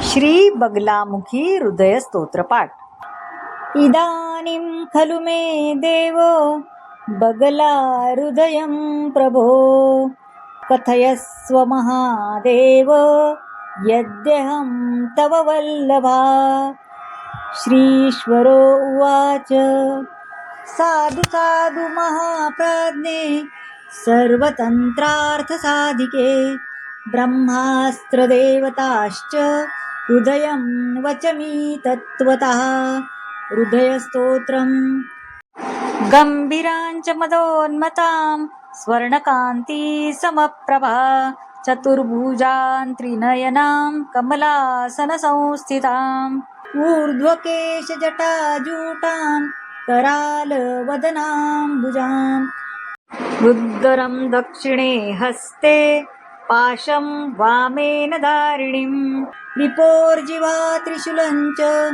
श्री बगलामुखी हृदय स्तोत्रपाठ। इदानीं खलु मे देव बगला हृदयं प्रभो, कथयस्व महादेव यद्यहं तव वल्लभा। श्रीश्वरो उवाच साधु साधु महाप्राज्ञे सर्वतन्त्रार्थसाधिके, ब्रह्मास्त्रदेवताश्च हृदयं वचमि तत्त्वतः। हृदयस्तोत्रम्। गम्भीरां च मदोन्मतां स्वर्णकान्ति समप्रभा, चतुर्भुजां त्रिनयनां कमलासनसंस्थिताम्, ऊर्ध्वकेशजटाजूटां करालवदनाम्बुजाम्, रुद्रं दक्षिणे हस्ते पाशं वामेन धारिणीं, रिपोर्जिवा त्रिशूलं च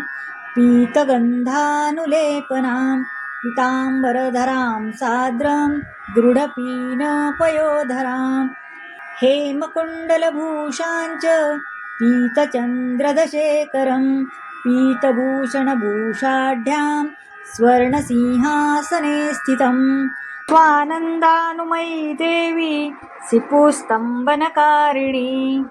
पीतगन्धानुलेपनां, पीताम्बरधरां साद्रां दृढपीनपयोधरां, हेमकुण्डलभूषां च पीतचन्द्रदशेखरं, पीतभूषणभूषाढ्यां स्वर्णसिंहासने स्थितम्। स्वानन्दानुमयी देवी सिपुस्तम्भनकारिणी,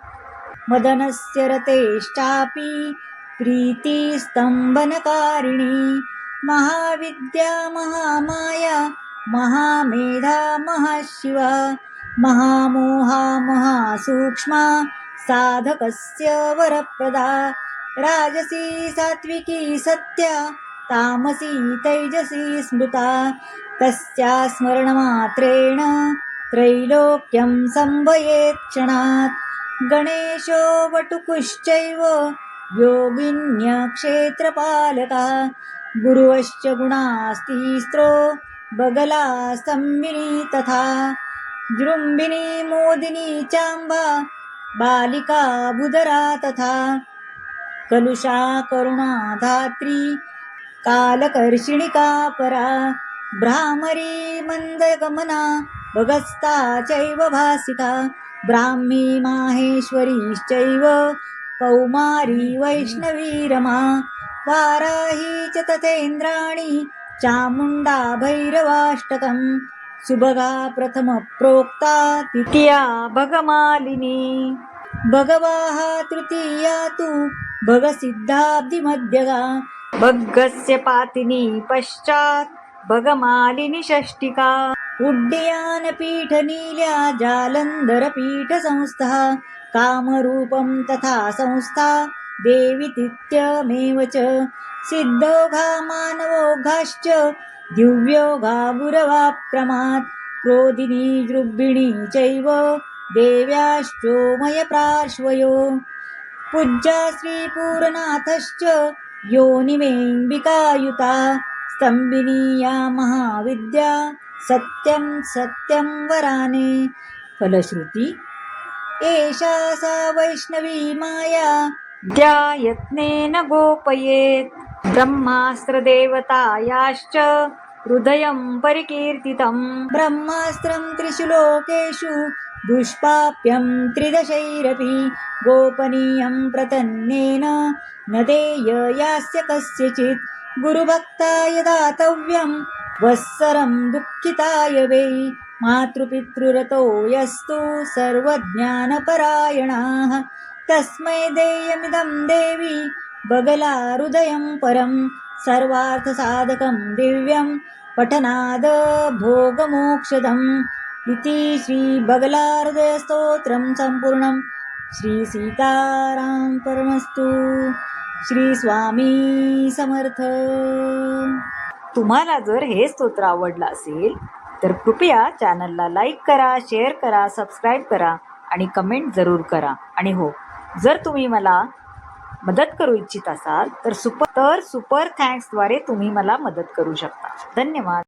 मदनस्य रतेश्चापि प्रीतिस्तम्भनकारिणी, महाविद्या महामाया महामेधा महाशिवा, महामोहा महासूक्ष्मा साधकस्य वरप्रदा, राजसी सात्विकी सत्या तामसी तैजसी स्मृता, तस्या स्मरणमात्रेण त्रैलोक्यं संभयेत् क्षणात्। गणेशो वटुकुश्चैव योगिन्यक्षेत्रपालकः, गुरुश्च गुणास्तिस्रो बगला स्तम्भिनी तथा, जृम्भिनी मोदिनी चाम्बा बालिका बुधरा तथा, कलुषा करुणा धात्री कालकर्षिणिका परा, भ्रामरी मन्दगमना भगस्ता चैव भासिका, ब्राह्मी माहेश्वरीश्चैव कौमारी वैष्णवी रमा, वाराही च तथेन्द्राणी चामुण्डा भैरवाष्टकं, सुभगा प्रथम प्रोक्ता द्वितीया भगमालिनी, भगवाः तृतीया तु भगसिद्धाब्धिमध्यगा, भग्गस्य पातिनी पश्चात् भगमालिनी षष्टिका, उड्डयनपीठनील्या जालन्धरपीठसंस्था, कामरूपं तथा संस्था देवी तिथ्यमेव च, सिद्धौघा मानवौघाश्च दिव्यौघा गुरवाक्रमात्, क्रोधिनी जृम्भिणी चैव देव्याश्चोमयप्राश्वयो, पूज्या श्रीपूरनाथश्च योनिमेऽम्बिकायुता, स्तम्भिनी या महाविद्या सत्यं सत्यं वराने। फलश्रुती एषा सा वैष्णवी माया ध्यायत्नेन गोपयेत्, ब्रह्मास्त्रदेवतायाश्च हृदयं परिकीर्तितं, ब्रह्मास्त्रं त्रिषु लोकेषु दुष्पाप्यं त्रिदशैरपि, गोपनीयं प्रतन्नेन न देय यास्य कस्यचित्, गुरुभक्ताय दातव्यं वत्सरं दुःखिताय वै, मातृपितृरतो यस्तु सर्वज्ञानपरायणाः, तस्मै देयमिदं देवी बगला हृदयं परं, सर्वार्थसाधकं दिव्यं पठनाद भोगमोक्षदम्। इति श्री बगला हृदयस्तोत्रं संपूर्णं। श्री सीताराम परमस्तु। श्री स्वामी समर्थ। तुम्हाला जर हे स्तोत्र आवडलं असेल तर कृपया चॅनलला लाईक करा, शेअर करा, सबस्क्राईब करा आणि कमेंट जरूर करा। आणि हो, जर तुम्ही मला मदत करू इच्छित असाल तर सुपर थँक्सद्वारे तुम्ही मला मदत करू शकता। धन्यवाद।